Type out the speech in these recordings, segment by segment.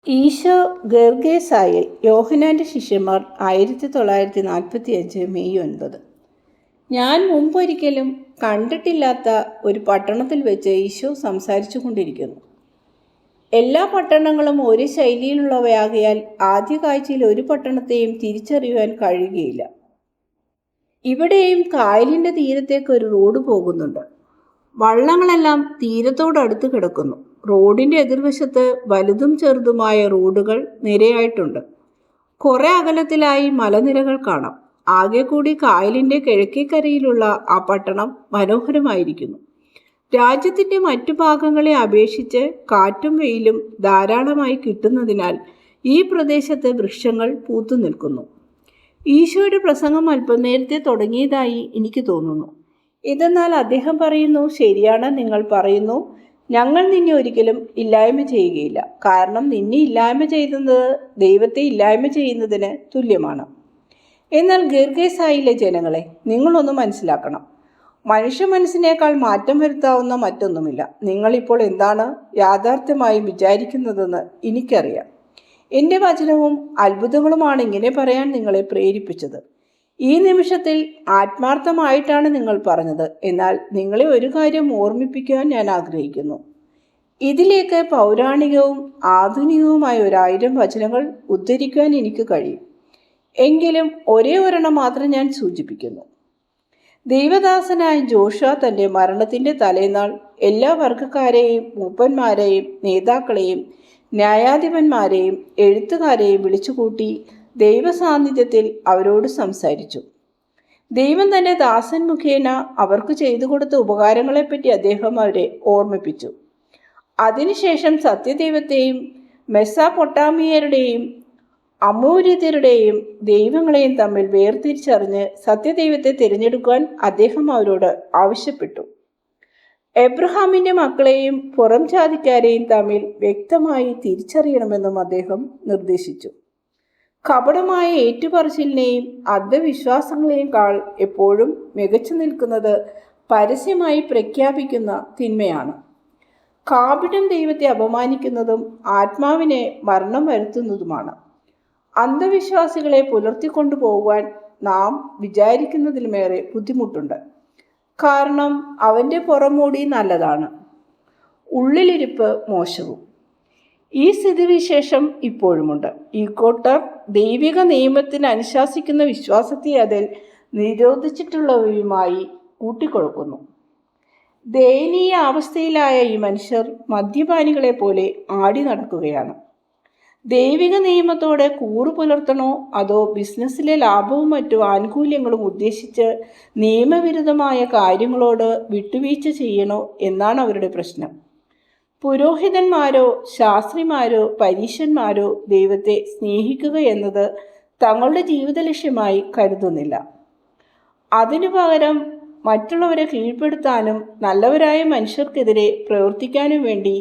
ഈശോ ഗെർഗേസായിൽ യോഹന്നാൻ്റെ ശിഷ്യന്മാർ 1945 മെയ് 9. ഞാൻ മുമ്പൊരിക്കലും കണ്ടിട്ടില്ലാത്ത ഒരു പട്ടണത്തിൽ വെച്ച് ഈശോ സംസാരിച്ചു കൊണ്ടിരിക്കുന്നു. എല്ലാ പട്ടണങ്ങളും ഒരേ ശൈലിയിലുള്ളവയാകയാൽ ആദ്യ കാഴ്ചയിൽ ഒരു പട്ടണത്തെയും തിരിച്ചറിയുവാൻ കഴിയുകയില്ല. ഇവിടെയും കായലിൻ്റെ തീരത്തേക്ക് ഒരു റോഡ് പോകുന്നുണ്ട്. വള്ളങ്ങളെല്ലാം തീരത്തോടടുത്ത് കിടക്കുന്നു. റോഡിൻ്റെ എതിർവശത്ത് വലുതും ചെറുതുമായ റോഡുകൾ നിരയായിട്ടുണ്ട്. കുറെ അകലത്തിലായി മലനിരകൾ കാണാം. ആകെ കൂടി കായലിൻ്റെ കിഴക്കേക്കരയിലുള്ള ആ പട്ടണം മനോഹരമായിരിക്കുന്നു. രാജ്യത്തിൻ്റെ മറ്റു ഭാഗങ്ങളെ അപേക്ഷിച്ച് കാറ്റും വെയിലും ധാരാളമായി കിട്ടുന്നതിനാൽ ഈ പ്രദേശത്ത് വൃക്ഷങ്ങൾ പൂത്തു നിൽക്കുന്നു. ഈശോയുടെ പ്രസംഗം അല്പം നേരത്തെ തുടങ്ങിയതായി എനിക്ക് തോന്നുന്നു. ഇതെന്നാൽ അദ്ദേഹം പറയുന്നു, ശരിയാണ്, നിങ്ങൾ പറയുന്നു, ഞങ്ങൾ നിന്നെ ഒരിക്കലും ഇല്ലായ്മ ചെയ്യുകയില്ല. കാരണം നിന്നെ ഇല്ലായ്മ ചെയ്യുന്നത് ദൈവത്തെ ഇല്ലായ്മ ചെയ്യുന്നതിന് തുല്യമാണ്. എന്നാൽ ഗെർഗേസായിലെ ജനങ്ങളെ നിങ്ങളൊന്ന് മനസ്സിലാക്കണം. മനുഷ്യ മനസ്സിനേക്കാൾ മാറ്റം വരുത്താവുന്ന മറ്റൊന്നുമില്ല. നിങ്ങളിപ്പോൾ എന്താണ് യാഥാർത്ഥ്യമായും വിചാരിക്കുന്നതെന്ന് എനിക്കറിയാം. എൻ്റെ വചനവും അത്ഭുതങ്ങളുമാണ് ഇങ്ങനെ പറയാൻ നിങ്ങളെ പ്രേരിപ്പിച്ചത്. ഈ നിമിഷത്തിൽ ആത്മാർത്ഥമായിട്ടാണ് നിങ്ങൾ പറഞ്ഞത്. എന്നാൽ നിങ്ങളെ ഒരു കാര്യം ഓർമ്മിപ്പിക്കുവാൻ ഞാൻ ആഗ്രഹിക്കുന്നു. ഇതിലേക്ക് പൗരാണികവും ആധുനികവുമായ 1000 വചനങ്ങൾ ഉദ്ധരിക്കുവാൻ എനിക്ക് കഴിയും. എങ്കിലും ഒരേ ഒരെണ്ണം മാത്രം ഞാൻ സൂചിപ്പിക്കുന്നു. ദൈവദാസനായ ജോഷുവ തൻ്റെ മരണത്തിൻ്റെ തലേനാൾ എല്ലാ വർഗക്കാരെയും, മൂപ്പന്മാരെയും, നേതാക്കളെയും, ന്യായാധിപന്മാരെയും, എഴുത്തുകാരെയും വിളിച്ചുകൂട്ടി ദൈവസാന്നിധ്യത്തിൽ അവരോട് സംസാരിച്ചു. ദൈവം തൻ്റെ ദാസൻ മുഖേന അവർക്ക് ചെയ്തു കൊടുത്ത ഉപകാരങ്ങളെപ്പറ്റി അദ്ദേഹം അവരെ ഓർമ്മിപ്പിച്ചു. അതിനുശേഷം സത്യദൈവത്തെയും മെസ്സൊപ്പൊട്ടാമിയരുടെയും അമോര്യരുടെയും ദൈവങ്ങളെയും തമ്മിൽ വേർതിരിച്ചറിഞ്ഞ് സത്യദൈവത്തെ തിരഞ്ഞെടുക്കുവാൻ അദ്ദേഹം അവരോട് ആവശ്യപ്പെട്ടു. എബ്രഹാമിൻ്റെ മക്കളെയും പുറം ജാതിക്കാരെയും തമ്മിൽ വ്യക്തമായി തിരിച്ചറിയണമെന്നും അദ്ദേഹം നിർദ്ദേശിച്ചു. കപടമായ ഏറ്റുപറച്ചിലിനെയും അന്ധവിശ്വാസങ്ങളെയും കാൾ എപ്പോഴും മികച്ചു നിൽക്കുന്നത് പരസ്യമായി പ്രഖ്യാപിക്കുന്ന തിന്മയാണ്. കാപട്യം ദൈവത്തെ അപമാനിക്കുന്നതും ആത്മാവിനെ മരണം വരുത്തുന്നതുമാണ്. അന്ധവിശ്വാസികളെ പുലർത്തിക്കൊണ്ടു പോകുവാൻ നാം വിചാരിക്കുന്നതിലുമേറെ ബുദ്ധിമുട്ടുണ്ട്. കാരണം അവൻ്റെ പുറമൂടി നല്ലതാണ്, ഉള്ളിലിരിപ്പ് മോശവും. ഈ സ്ഥിതിവിശേഷം ഇപ്പോഴുമുണ്ട്. ഈ കൂട്ടർ ദൈവിക നിയമത്തിന് അനുശാസിക്കുന്ന വിശ്വാസത്തെ അതിൽ നിരോധിച്ചിട്ടുള്ളവയുമായി കൂട്ടിക്കൊടുക്കുന്നു. ദയനീയ അവസ്ഥയിലായ ഈ മനുഷ്യർ മദ്യപാനികളെ പോലെ ആടി നടക്കുകയാണ്. ദൈവിക നിയമത്തോടെ കൂറു പുലർത്തണോ അതോ ബിസിനസ്സിലെ ലാഭവും മറ്റു ആനുകൂല്യങ്ങളും ഉദ്ദേശിച്ച് നിയമവിരുദ്ധമായ കാര്യങ്ങളോട് വിട്ടുവീഴ്ച ചെയ്യണോ എന്നാണ് അവരുടെ പ്രശ്നം. പുരോഹിതന്മാരോ ശാസ്ത്രിമാരോ പരീശന്മാരോ ദൈവത്തെ സ്നേഹിക്കുക എന്നത് തങ്ങളുടെ ജീവിത ലക്ഷ്യമായി കരുതുന്നില്ല. അതിനു പകരം മറ്റുള്ളവരെ കീഴ്പ്പെടുത്താനും നല്ലവരായ മനുഷ്യർക്കെതിരെ പ്രവർത്തിക്കാനും വേണ്ടി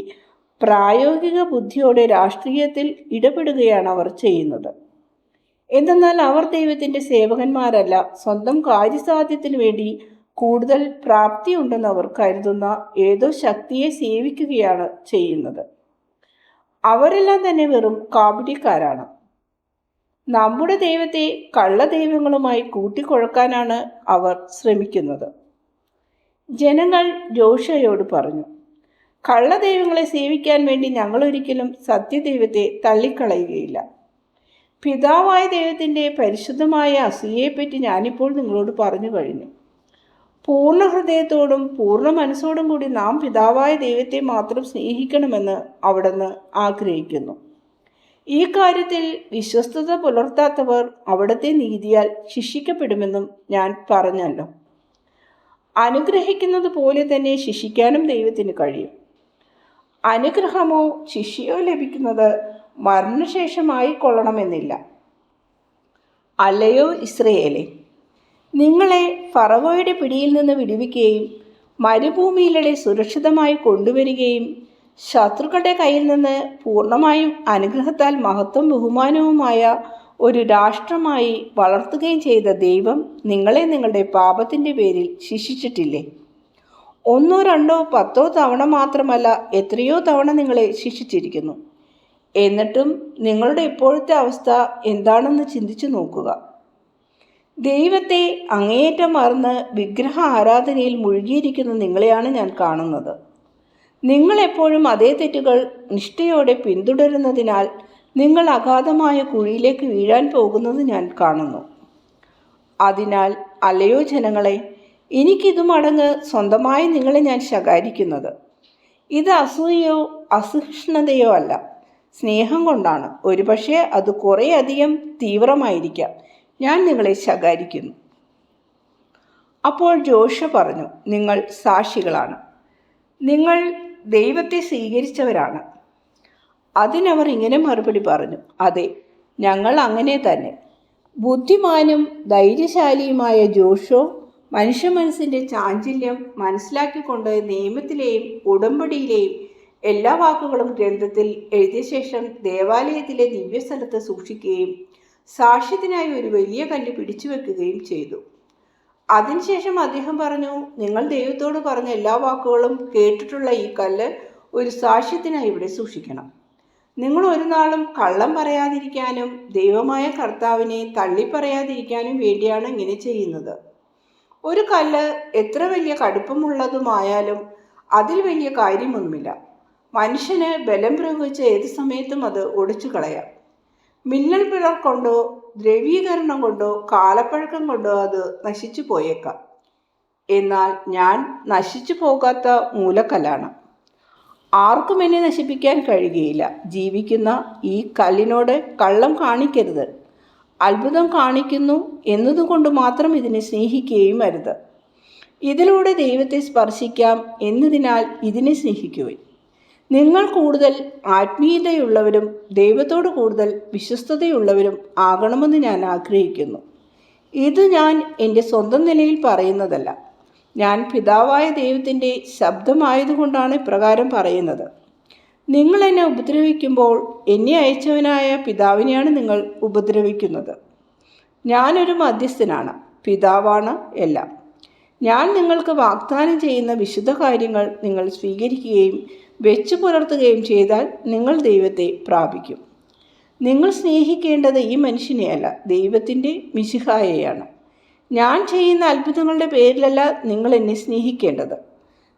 പ്രായോഗിക ബുദ്ധിയോടെ രാഷ്ട്രീയത്തിൽ ഇടപെടുകയാണ് അവർ ചെയ്യുന്നത്. എന്തെന്നാൽ അവർ ദൈവത്തിൻ്റെ സേവകന്മാരല്ല, സ്വന്തം കാര്യസാധ്യത്തിനു വേണ്ടി കൂടുതൽ പ്രാപ്തിയുണ്ടെന്ന് അവർ കരുതുന്ന ഏതോ ശക്തിയെ സേവിക്കുകയാണ് ചെയ്യുന്നത്. അവരെല്ലാം തന്നെ വെറും കാപട്യക്കാരാണ്. നമ്മുടെ ദൈവത്തെ കള്ളദൈവങ്ങളുമായി കൂട്ടിക്കുഴക്കാനാണ് അവർ ശ്രമിക്കുന്നത്. ജനങ്ങൾ ജോഷുവയോട് പറഞ്ഞു, കള്ളദൈവങ്ങളെ സേവിക്കാൻ വേണ്ടി ഞങ്ങളൊരിക്കലും സത്യദൈവത്തെ തള്ളിക്കളയുകയില്ല. പിതാവായ ദൈവത്തിൻ്റെ പരിശുദ്ധമായ അസൂയയെപ്പറ്റി ഞാനിപ്പോൾ നിങ്ങളോട് പറഞ്ഞു കഴിഞ്ഞു. പൂർണ്ണ ഹൃദയത്തോടും പൂർണ്ണ മനസ്സോടും കൂടി നാം പിതാവായ ദൈവത്തെ മാത്രം സ്നേഹിക്കണമെന്ന് അവിടുന്ന് ആഗ്രഹിക്കുന്നു. ഈ കാര്യത്തിൽ വിശ്വസ്തത പുലർത്താത്തവർ അവിടുത്തെ നീതിയാൽ ശിക്ഷിക്കപ്പെടുമെന്നും ഞാൻ പറഞ്ഞല്ലോ. അനുഗ്രഹിക്കുന്നത് പോലെ തന്നെ ശിക്ഷിക്കാനും ദൈവത്തിന് കഴിയും. അനുഗ്രഹമോ ശിക്ഷയോ ലഭിക്കുന്നത് മരണശേഷമായി കൊള്ളണമെന്നില്ല. അല്ലയോ ഇസ്രയേലേ, നിങ്ങളെ ഫറവോയുടെ പിടിയിൽ നിന്ന് വിടുവിക്കുകയും മരുഭൂമിയിലൂടെ സുരക്ഷിതമായി കൊണ്ടുവരികയും ശത്രുക്കളുടെ കയ്യിൽ നിന്ന് പൂർണ്ണമായും അനുഗ്രഹത്താൽ മഹത്വം ബഹുമാനവുമായ ഒരു രാഷ്ട്രമായി വളർത്തുകയും ചെയ്ത ദൈവം നിങ്ങളെ നിങ്ങളുടെ പാപത്തിൻ്റെ പേരിൽ ശിക്ഷിച്ചിട്ടില്ലേ? 1, 2, 10 തവണ മാത്രമല്ല, എത്രയോ തവണ നിങ്ങളെ ശിക്ഷിച്ചിരിക്കുന്നു. എന്നിട്ടും നിങ്ങളുടെ ഇപ്പോഴത്തെ അവസ്ഥ എന്താണെന്ന് ചിന്തിച്ചു നോക്കുക. ദൈവത്തെ അങ്ങേയറ്റം മറന്ന് വിഗ്രഹ ആരാധനയിൽ മുഴുകിയിരിക്കുന്ന നിങ്ങളെയാണ് ഞാൻ കാണുന്നത്. നിങ്ങൾ എപ്പോഴും അതേ തെറ്റുകൾ നിഷ്ഠയോടെ പിന്തുടരുന്നതിനാൽ നിങ്ങൾ അഗാധമായ കുഴിയിലേക്ക് വീഴാൻ പോകുന്നത് ഞാൻ കാണുന്നു. അതിനാൽ അല്ലയോ ജനങ്ങളെ, എനിക്കിതു മടങ്ങ് സ്വന്തമായി നിങ്ങളെ ഞാൻ ശകാരിക്കുന്നത്. ഇത് അസൂയയോ അസഹിഷ്ണുതയോ അല്ല, സ്നേഹം കൊണ്ടാണ്. ഒരുപക്ഷെ അത് കുറേയധികം തീവ്രമായിരിക്കാം. ഞാൻ നിങ്ങളെ ശകാരിക്കുന്നു. അപ്പോൾ ജോഷുവ പറഞ്ഞു, നിങ്ങൾ സാക്ഷികളാണ്, നിങ്ങൾ ദൈവത്തെ സ്വീകരിച്ചവരാണ്. അതിനവർ ഇങ്ങനെ മറുപടി പറഞ്ഞു, അതെ, ഞങ്ങൾ അങ്ങനെ തന്നെ. ബുദ്ധിമാനും ധൈര്യശാലിയുമായ ജോഷുവ മനുഷ്യ മനസ്സിൻ്റെ ചാഞ്ചല്യം മനസ്സിലാക്കിക്കൊണ്ട് നിയമത്തിലെയും ഉടമ്പടിയിലെയും എല്ലാ വാക്കുകളും ഗ്രന്ഥത്തിൽ എഴുതിയ ശേഷം ദേവാലയത്തിലെ ദിവ്യസ്ഥലത്ത് സൂക്ഷിക്കുകയും സാക്ഷ്യത്തിനായി ഒരു വലിയ കല്ല് പിടിച്ചു വെക്കുകയും ചെയ്തു. അതിനുശേഷം അദ്ദേഹം പറഞ്ഞു, നിങ്ങൾ ദൈവത്തോട് പറഞ്ഞ എല്ലാ വാക്കുകളും കേട്ടിട്ടുള്ള ഈ കല്ല് ഒരു സാക്ഷ്യത്തിനായി ഇവിടെ സൂക്ഷിക്കണം. നിങ്ങൾ ഒരു നാളും കള്ളം പറയാതിരിക്കാനും ദൈവമായ കർത്താവിനെ തള്ളിപ്പറയാതിരിക്കാനും വേണ്ടിയാണ് ഇങ്ങനെ ചെയ്യുന്നത്. ഒരു കല്ല് എത്ര വലിയ കടുപ്പമുള്ളതുമായാലും അതിൽ വലിയ കാര്യമൊന്നുമില്ല. മനുഷ്യന് ബലം പ്രയോഗിച്ച് ഏത് സമയത്തും അത് ഒടിച്ചു കളയാം. മിന്നൽ പിളർ കൊണ്ടോ ദ്രവീകരണം കൊണ്ടോ കാലപ്പഴക്കം കൊണ്ടോ അത് നശിച്ചു പോയേക്കാം. എന്നാൽ ഞാൻ നശിച്ചു പോകാത്ത മൂലക്കല്ലാണ്. ആർക്കും എന്നെ നശിപ്പിക്കാൻ കഴിയുകയില്ല. ജീവിക്കുന്ന ഈ കല്ലിനോട് കള്ളം കാണിക്കരുത്. അത്ഭുതം കാണിക്കുന്നു എന്നതുകൊണ്ട് മാത്രം ഇതിനെ സ്നേഹിക്കുകയും അരുത്. ഇതിലൂടെ ദൈവത്തെ സ്പർശിക്കാം എന്നതിനാൽ ഇതിനെ സ്നേഹിക്കുവിൻ. നിങ്ങൾ കൂടുതൽ ആത്മീയതയുള്ളവരും ദൈവത്തോട് കൂടുതൽ വിശ്വസ്തതയുള്ളവരും ആകണമെന്ന് ഞാൻ ആഗ്രഹിക്കുന്നു. ഇത് ഞാൻ എൻ്റെ സ്വന്തം നിലയിൽ പറയുന്നതല്ല. ഞാൻ പിതാവായ ദൈവത്തിൻ്റെ ശബ്ദമായതുകൊണ്ടാണ് ഇപ്രകാരം പറയുന്നത്. നിങ്ങൾ എന്നെ ഉപദ്രവിക്കുമ്പോൾ എന്നെ അയച്ചവനായ പിതാവിനെയാണ് നിങ്ങൾ ഉപദ്രവിക്കുന്നത്. ഞാനൊരു മധ്യസ്ഥനാണ്, പിതാവാണ് എല്ലാം. ഞാൻ നിങ്ങൾക്ക് വാഗ്ദാനം ചെയ്യുന്ന വിശുദ്ധ കാര്യങ്ങൾ നിങ്ങൾ സ്വീകരിക്കുകയും വെച്ചു പുലർത്തുകയും ചെയ്താൽ നിങ്ങൾ ദൈവത്തെ പ്രാപിക്കും. നിങ്ങൾ സ്നേഹിക്കേണ്ടത് ഈ മനുഷ്യനെയല്ല, ദൈവത്തിൻ്റെ മിശിഹായെയാണ്. ഞാൻ ചെയ്യുന്ന അത്ഭുതങ്ങളുടെ പേരിലല്ല നിങ്ങൾ എന്നെ സ്നേഹിക്കേണ്ടത്.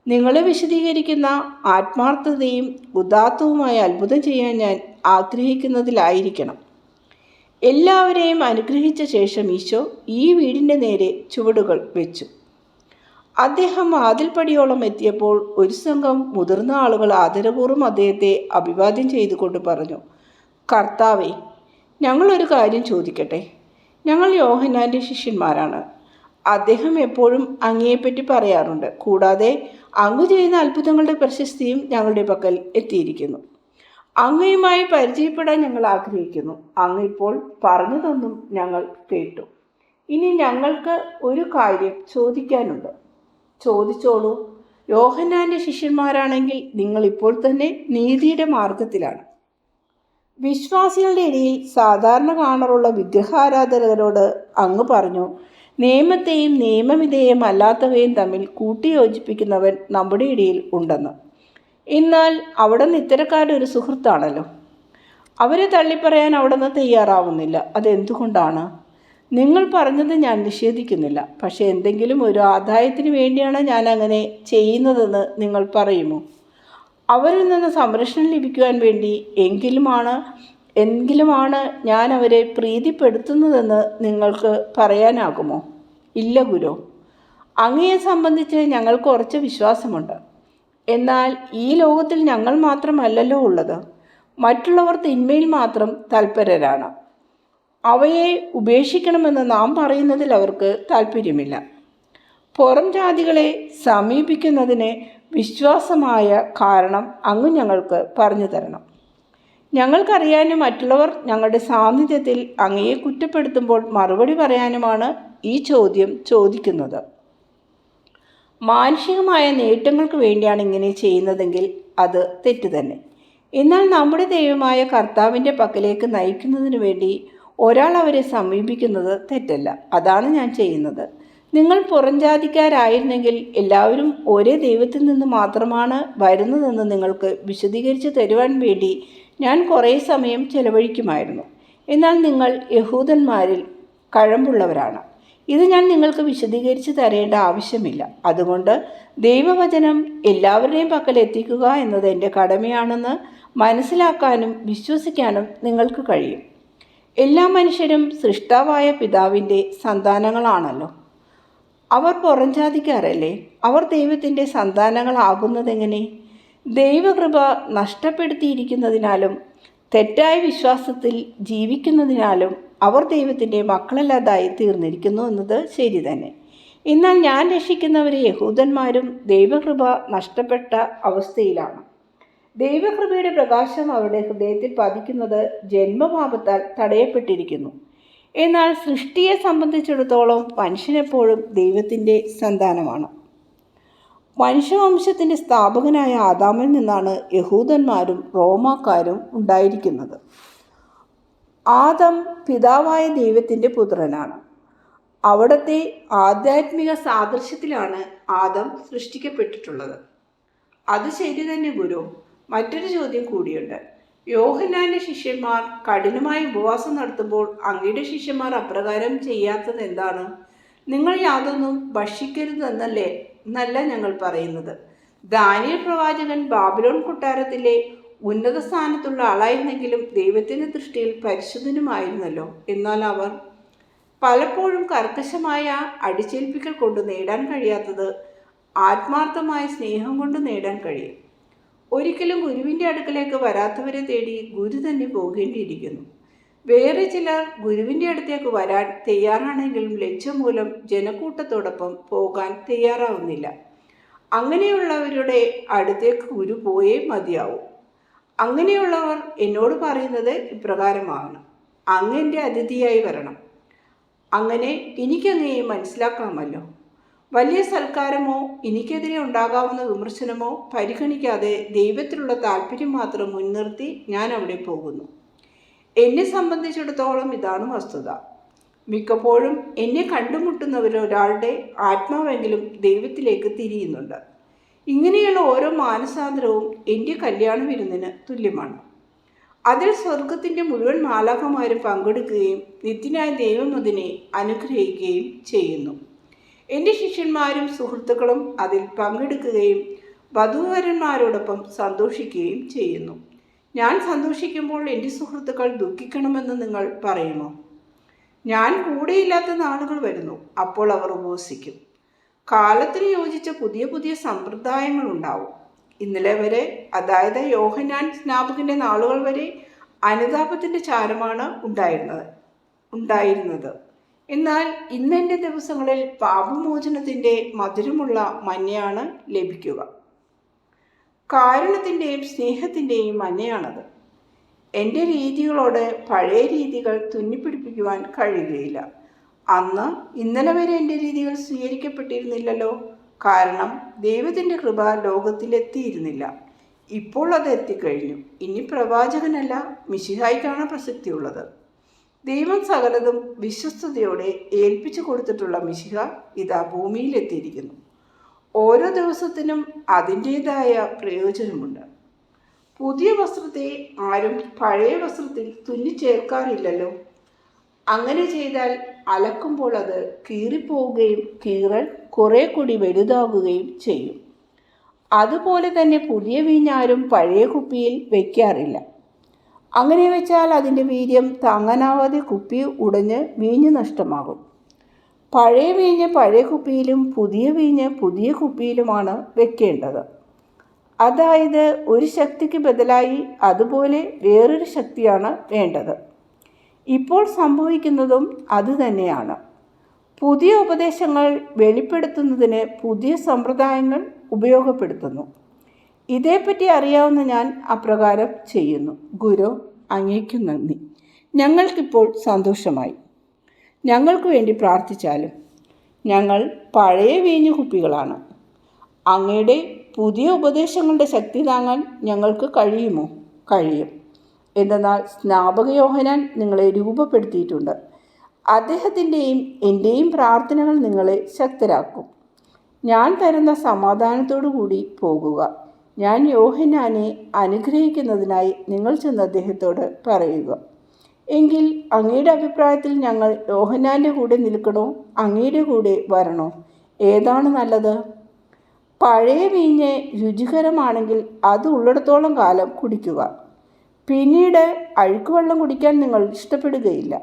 നിങ്ങളെ വിശദീകരിക്കുന്ന ആത്മാർത്ഥതയും ഉദാത്തവുമായ അത്ഭുതം ചെയ്യാൻ ഞാൻ ആഗ്രഹിക്കുന്നതിലായിരിക്കണം. എല്ലാവരെയും അനുഗ്രഹിച്ച ശേഷം ഈശോ ഈ വീടിൻ്റെ നേരെ ചുവടുകൾ വെച്ചു. അദ്ദേഹം വാതിൽപ്പടിയോളം എത്തിയപ്പോൾ ഒരു സംഘം മുതിർന്ന ആളുകൾ ആദരപൂർവ്വം അദ്ദേഹത്തെ അഭിവാദ്യം ചെയ്തുകൊണ്ട് പറഞ്ഞു, കർത്താവേ, ഞങ്ങളൊരു കാര്യം ചോദിക്കട്ടെ. ഞങ്ങൾ യോഹന്നാൻ്റെ ശിഷ്യന്മാരാണ്. അദ്ദേഹം എപ്പോഴും അങ്ങയെപ്പറ്റി പറയാറുണ്ട്. കൂടാതെ അങ്ങ് ചെയ്യുന്ന അത്ഭുതങ്ങളുടെ പ്രശസ്തിയും ഞങ്ങളുടെ പക്കൽ എത്തിയിരിക്കുന്നു. അങ്ങയുമായി പരിചയപ്പെടാൻ ഞങ്ങൾ ആഗ്രഹിക്കുന്നു. അങ്ങ് ഇപ്പോൾ പറഞ്ഞതൊന്നും ഞങ്ങൾ കേട്ടു. ഇനി ഞങ്ങൾക്ക് ഒരു കാര്യം ചോദിക്കാനുണ്ട്. ചോദിച്ചോളൂ. യോഹന്നാൻ്റെ ശിഷ്യന്മാരാണെങ്കിൽ നിങ്ങൾ ഇപ്പോൾ തന്നെ നീതിയുടെ മാർഗത്തിലാണ്. വിശ്വാസികളുടെ ഇടയിൽ സാധാരണ കാണാറുള്ള വിഗ്രഹാരാധകരോട് അങ്ങ് പറഞ്ഞു, നിയമത്തെയും നിയമവിധേയമല്ലാത്തവയും തമ്മിൽ കൂട്ടിയോജിപ്പിക്കുന്നവൻ നമ്മുടെ ഇടയിൽ ഉണ്ടെന്ന്. എന്നാൽ അവിടുന്ന് ഇത്തരക്കാരുടെ ഒരു സുഹൃത്താണല്ലോ. അവരെ തള്ളിപ്പറയാൻ അവിടുന്ന് തയ്യാറാവുന്നില്ല. അതെന്തുകൊണ്ടാണ്? നിങ്ങൾ പറഞ്ഞത് ഞാൻ നിഷേധിക്കുന്നില്ല. പക്ഷേ എന്തെങ്കിലും ഒരു ആദായത്തിന് വേണ്ടിയാണ് ഞാൻ അങ്ങനെ ചെയ്യുന്നതെന്ന് നിങ്ങൾ പറയുമോ? അവരിൽ നിന്ന് സംരക്ഷണം ലഭിക്കുവാൻ വേണ്ടി എങ്കിലുമാണ് ഞാൻ അവരെ പ്രീതിപ്പെടുത്തുന്നതെന്ന് നിങ്ങൾക്ക് പറയാനാകുമോ? ഇല്ല ഗുരു. അങ്ങയെ സംബന്ധിച്ച് ഞങ്ങൾക്ക് ഉറച്ച വിശ്വാസമുണ്ട്. എന്നാൽ ഈ ലോകത്തിൽ ഞങ്ങൾ മാത്രമല്ലല്ലോ ഉള്ളത്. മറ്റുള്ളവർ തിന്മയിൽ മാത്രം തൽപരരാണ്. അവയെ ഉപേക്ഷിക്കണമെന്ന് നാം പറയുന്നതിൽ അവർക്ക് താല്പര്യമില്ല. പുറം ജാതികളെ സമീപിക്കുന്നതിന് വിശ്വാസമായ കാരണം അങ്ങ് ഞങ്ങൾക്ക് പറഞ്ഞു തരണം. ഞങ്ങൾക്കറിയാനും മറ്റുള്ളവർ ഞങ്ങളുടെ സാന്നിധ്യത്തിൽ അങ്ങയെ കുറ്റപ്പെടുത്തുമ്പോൾ മറുപടി പറയാനുമാണ് ഈ ചോദ്യം ചോദിക്കുന്നത്. മാനുഷികമായ നേട്ടങ്ങൾക്ക് വേണ്ടിയാണ് ഇങ്ങനെ ചെയ്യുന്നതെങ്കിൽ അത് തെറ്റ് തന്നെ. എന്നാൽ നമ്മുടെ ദൈവമായ കർത്താവിൻ്റെ പക്കലേക്ക് നയിക്കുന്നതിന് വേണ്ടി ഒരാൾ അവരെ സമീപിക്കുന്നത് തെറ്റല്ല. അതാണ് ഞാൻ ചെയ്യുന്നത്. നിങ്ങൾ പുറംജാതിക്കാരായിരുന്നെങ്കിൽ എല്ലാവരും ഒരേ ദൈവത്തിൽ നിന്ന് മാത്രമാണ് വരുന്നതെന്ന് നിങ്ങൾക്ക് വിശദീകരിച്ച് തരുവാൻ വേണ്ടി ഞാൻ കുറേ സമയം ചെലവഴിക്കുമായിരുന്നു. എന്നാൽ നിങ്ങൾ യഹൂദന്മാരിൽ കഴമ്പുള്ളവരാണ്. ഇത് ഞാൻ നിങ്ങൾക്ക് വിശദീകരിച്ച് തരേണ്ട ആവശ്യമില്ല. അതുകൊണ്ട് ദൈവവചനം എല്ലാവരുടെയും പക്കൽ എത്തിക്കുക എന്നത് എൻ്റെ കടമയാണെന്ന് മനസ്സിലാക്കാനും വിശ്വസിക്കാനും നിങ്ങൾക്ക് കഴിയും. എല്ലാ മനുഷ്യരും സൃഷ്ടാവായ പിതാവിൻ്റെ സന്താനങ്ങളാണല്ലോ. അവർ പുറംജാതിക്കാരല്ലേ? അവർ ദൈവത്തിൻ്റെ സന്താനങ്ങളാകുന്നതെങ്ങനെ? ദൈവകൃപ നഷ്ടപ്പെടുത്തിയിരിക്കുന്നതിനാലും തെറ്റായ വിശ്വാസത്തിൽ ജീവിക്കുന്നതിനാലും അവർ ദൈവത്തിൻ്റെ മക്കളല്ലാതായി തീർന്നിരിക്കുന്നു എന്നത് ശരി തന്നെ. എന്നാൽ ഞാൻ രക്ഷിക്കുന്നവരെ യഹൂദന്മാരും ദൈവകൃപ നഷ്ടപ്പെട്ട അവസ്ഥയിലാണ്. ദൈവകൃപയുടെ പ്രകാശം അവരുടെ ഹൃദയത്തിൽ പതിക്കുന്നത് ജന്മപാപത്താൽ തടയപ്പെട്ടിരിക്കുന്നു. എന്നാൽ സൃഷ്ടിയെ സംബന്ധിച്ചിടത്തോളം മനുഷ്യനെപ്പോഴും ദൈവത്തിൻ്റെ സന്താനമാണ്. മനുഷ്യവംശത്തിൻ്റെ സ്ഥാപകനായ ആദാമിൽ നിന്നാണ് യഹൂദന്മാരും റോമാക്കാരും ഉണ്ടായിരിക്കുന്നത്. ആദം പിതാവായ ദൈവത്തിൻ്റെ പുത്രനാണ്. അവിടുത്തെ ആധ്യാത്മിക സാദൃശ്യത്തിലാണ് ആദം സൃഷ്ടിക്കപ്പെട്ടിട്ടുള്ളത്. അത് ശരി തന്നെ ഗുരു. മറ്റൊരു ചോദ്യം കൂടിയുണ്ട്. യോഹന്നാന്റെ ശിഷ്യന്മാർ കഠിനമായ ഉപവാസം നടത്തുമ്പോൾ അങ്ങയുടെ ശിഷ്യന്മാർ അപ്രകാരം ചെയ്യാത്തത് എന്താണ്? നിങ്ങൾ യാതൊന്നും ഭക്ഷിക്കരുതെന്നല്ല ഞങ്ങൾ പറയുന്നത്. ദാനിയേൽ പ്രവാചകൻ ബാബിലോൺ കൊട്ടാരത്തിലെ ഉന്നത സ്ഥാനത്തുള്ള ആളായിരുന്നെങ്കിലും ദൈവത്തിൻ്റെ ദൃഷ്ടിയിൽ പരിശുദ്ധനുമായിരുന്നല്ലോ. എന്നാൽ അവർ പലപ്പോഴും കർക്കശമായ അടിച്ചേൽപ്പിക്കൽ കൊണ്ട് നേടാൻ കഴിയാത്തത് ആത്മാർത്ഥമായ സ്നേഹം കൊണ്ട് നേടാൻ കഴിയും. ഒരിക്കലും ഗുരുവിൻ്റെ അടുക്കലേക്ക് വരാത്തവരെ തേടി ഗുരു തന്നെ പോകേണ്ടിയിരിക്കുന്നു. വേറെ ചിലർ ഗുരുവിൻ്റെ അടുത്തേക്ക് വരാൻ തയ്യാറാണെങ്കിലും ലജ്ജ മൂലം ജനക്കൂട്ടത്തോടൊപ്പം പോകാൻ തയ്യാറാവുന്നില്ല. അങ്ങനെയുള്ളവരുടെ അടുത്തേക്ക് ഗുരു പോയേ മതിയാവും. അങ്ങനെയുള്ളവർ എന്നോട് പറയുന്നത് ഇപ്രകാരമാണ്: അങ്ങ് എൻ്റെ അതിഥിയായി വരണം. അങ്ങനെ എനിക്കങ്ങയെ മനസ്സിലാക്കാമല്ലോ. വലിയ സൽക്കാരമോ എനിക്കെതിരെ ഉണ്ടാകാവുന്ന വിമർശനമോ പരിഗണിക്കാതെ ദൈവത്തിലുള്ള താല്പര്യം മാത്രം മുൻനിർത്തി ഞാൻ അവിടെ പോകുന്നു. എന്നെ സംബന്ധിച്ചിടത്തോളം ഇതാണ് വസ്തുത. മിക്കപ്പോഴും എന്നെ കണ്ടുമുട്ടുന്നവരൊരാളുടെ ആത്മാവെങ്കിലും ദൈവത്തിലേക്ക് തിരിയുന്നുണ്ട്. ഇങ്ങനെയുള്ള ഓരോ മാനസാന്തരവും എൻ്റെ കല്യാണ വിരുന്നിന് തുല്യമാണ്. അതിൽ സ്വർഗത്തിൻ്റെ മുഴുവൻ മാലാഖമാരും പങ്കെടുക്കുകയും നിത്യനായ ദൈവം അതിനെ അനുഗ്രഹിക്കുകയും ചെയ്യുന്നു. എൻ്റെ ശിഷ്യന്മാരും സുഹൃത്തുക്കളും അതിൽ പങ്കെടുക്കുകയും വധൂവരന്മാരോടൊപ്പം സന്തോഷിക്കുകയും ചെയ്യുന്നു. ഞാൻ സന്തോഷിക്കുമ്പോൾ എൻ്റെ സുഹൃത്തുക്കൾ ദുഃഖിക്കണമെന്ന് നിങ്ങൾ പറയുമോ? ഞാൻ കൂടെയില്ലാത്ത നാളുകൾ വരുന്നു, അപ്പോൾ അവർ ഉപവസിക്കും. കാലത്തിന് യോജിച്ച പുതിയ പുതിയ സമ്പ്രദായങ്ങൾ ഉണ്ടാവും. ഇന്നലെ വരെ, അതായത് യോഹന്നാൻ സ്നാപകന്റെ നാളുകൾ വരെ അനുതാപത്തിൻ്റെ ചാരമാണ് ഉണ്ടായിരുന്നത്. എന്നാൽ ഇന്നെൻ്റെ ദിവസങ്ങളിൽ പാപമോചനത്തിൻ്റെ മധുരമുള്ള മഞ്ഞയാണ് ലഭിക്കുക. കാരുണ്യത്തിൻ്റെയും സ്നേഹത്തിൻ്റെയും മഞ്ഞയാണത്. എൻ്റെ രീതികളോട് പഴയ രീതികൾ തുന്നിപ്പിടിപ്പിക്കുവാൻ കഴിയുകയില്ല. അന്ന് ഇന്നലെ വരെ എൻ്റെ രീതികൾ സ്വീകരിക്കപ്പെട്ടിരുന്നില്ലല്ലോ. കാരണം ദൈവത്തിൻ്റെ കൃപ ലോകത്തിലെത്തിയിരുന്നില്ല. ഇപ്പോൾ അത് എത്തിക്കഴിഞ്ഞു. ഇനി പ്രവാചകനല്ല, മിശിഹായ്ക്കാണ് പ്രസക്തിയുള്ളത്. ദൈവം സകലതും വിശ്വസ്തയോടെ ഏൽപ്പിച്ചു കൊടുത്തിട്ടുള്ള മിശിഹ ഇതാ ഭൂമിയിലെത്തിയിരിക്കുന്നു. ഓരോ ദിവസത്തിനും അതിൻ്റേതായ പ്രയോജനമുണ്ട്. പുതിയ വസ്ത്രത്തെ ആരും പഴയ വസ്ത്രത്തിൽ തുന്നിച്ചേർക്കാറില്ലല്ലോ. അങ്ങനെ ചെയ്താൽ അലക്കുമ്പോൾ അത് കീറിപ്പോവുകയും കീറൽ കുറെ കൂടി വലുതാവുകയും ചെയ്യും. അതുപോലെ തന്നെ പുതിയ വീഞ്ഞാരും പഴയ കുപ്പിയിൽ വയ്ക്കാറില്ല. അങ്ങനെ വെച്ചാൽ അതിൻ്റെ വീര്യം താങ്ങാനാവാതെ കുപ്പി ഉടഞ്ഞ് വീഞ്ഞ് നഷ്ടമാകും. പഴയ വീഞ്ഞ് പഴയ കുപ്പിയിലും പുതിയ വീഞ്ഞ് പുതിയ കുപ്പിയിലുമാണ് വെക്കേണ്ടത്. അതായത് ഒരു ശക്തിക്ക് ബദലായി അതുപോലെ വേറൊരു ശക്തിയാണ് വേണ്ടത്. ഇപ്പോൾ സംഭവിക്കുന്നതും അതുതന്നെയാണ്. പുതിയ ഉപദേശങ്ങൾ വെളിപ്പെടുത്തുന്നതിന് പുതിയ സമ്പ്രദായങ്ങൾ ഉപയോഗപ്പെടുത്തുന്നു. ഇതേപ്പറ്റി അറിയാവുന്ന ഞാൻ അപ്രകാരം ചെയ്യുന്നു. ഗുരു, അങ്ങേക്കു നന്ദി. ഞങ്ങൾക്കിപ്പോൾ സന്തോഷമായി. ഞങ്ങൾക്ക് വേണ്ടി പ്രാർത്ഥിച്ചാലും. ഞങ്ങൾ പഴയ വീഞ്ഞു കുപ്പികളാണ്. അങ്ങയുടെ പുതിയ ഉപദേശങ്ങളുടെ ശക്തി താങ്ങാൻ ഞങ്ങൾക്ക് കഴിയുമോ? കഴിയും. എന്തെന്നാൽ സ്നാപക യോഹന്നാൻ നിങ്ങളെ രൂപപ്പെടുത്തിയിട്ടുണ്ട്. അദ്ദേഹത്തിൻ്റെയും എൻ്റെയും പ്രാർത്ഥനകൾ നിങ്ങളെ ശക്തരാക്കും. ഞാൻ തരുന്ന സമാധാനത്തോടു കൂടി പോകുക. ഞാൻ യോഹന്നാനെ അനുഗ്രഹിക്കുന്നതിനായി നിങ്ങൾ ചെന്ന് അദ്ദേഹത്തോട് പറയുക. എങ്കിൽ അങ്ങയുടെ അഭിപ്രായത്തിൽ ഞങ്ങൾ യോഹന്നാൻ്റെ കൂടെ നിൽക്കണോ, അങ്ങയുടെ കൂടെ വരണോ? ഏതാണ് നല്ലത്? പഴയ വീഞ്ഞ് രുചികരമാണെങ്കിൽ അത് ഉള്ളിടത്തോളം കാലം കുടിക്കുക. പിന്നീട് അഴുക്കുവെള്ളം കുടിക്കാൻ നിങ്ങൾ ഇഷ്ടപ്പെടുകയില്ല.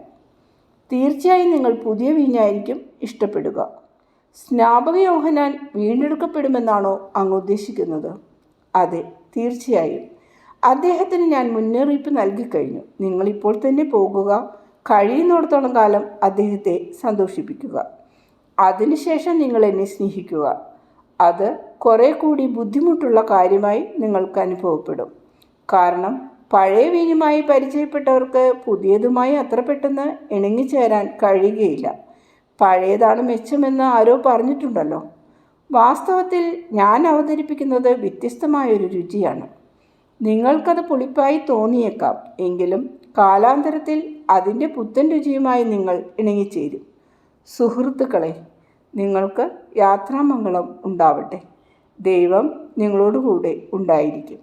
തീർച്ചയായും നിങ്ങൾ പുതിയ വീഞ്ഞായിരിക്കും ഇഷ്ടപ്പെടുക. സ്നാപക യോഹന്നാൻ വീണ്ടെടുക്കപ്പെടുമെന്നാണോ അങ്ങ് ഉദ്ദേശിക്കുന്നത്? അതെ, തീർച്ചയായും. അദ്ദേഹത്തിന് ഞാൻ മുന്നറിയിപ്പ് നൽകിക്കഴിഞ്ഞു. നിങ്ങളിപ്പോൾ തന്നെ പോകുക, കഴിയുന്നിടത്തോളം കാലം അദ്ദേഹത്തെ സന്തോഷിപ്പിക്കുക. അതിനുശേഷം നിങ്ങൾ എന്നെ സ്നേഹിക്കുക. അത് കുറെ കൂടി ബുദ്ധിമുട്ടുള്ള കാര്യമായി നിങ്ങൾക്ക് അനുഭവപ്പെടും. കാരണം പഴയ വീഞ്ഞുമായി പരിചയപ്പെട്ടവർക്ക് പുതിയതുമായി അത്ര പെട്ടെന്ന് ഇണങ്ങിച്ചേരാൻ കഴിയുകയില്ല. പഴയതാണ് മെച്ചമെന്ന് ആരോ പറഞ്ഞിട്ടുണ്ടല്ലോ. വാസ്തവത്തിൽ ഞാൻ അവതരിപ്പിക്കുന്നത് വ്യത്യസ്തമായൊരു രുചിയാണ്. നിങ്ങൾക്കത് പുളിപ്പായി തോന്നിയേക്കാം, എങ്കിലും കാലാന്തരത്തിൽ അതിൻ്റെ പുത്തൻ രുചിയുമായി നിങ്ങൾ ഇണങ്ങിച്ചേരും. സുഹൃത്തുക്കളെ, നിങ്ങൾക്ക് യാത്രാമംഗളം ഉണ്ടാവട്ടെ. ദൈവം നിങ്ങളോടുകൂടെ ഉണ്ടായിരിക്കും.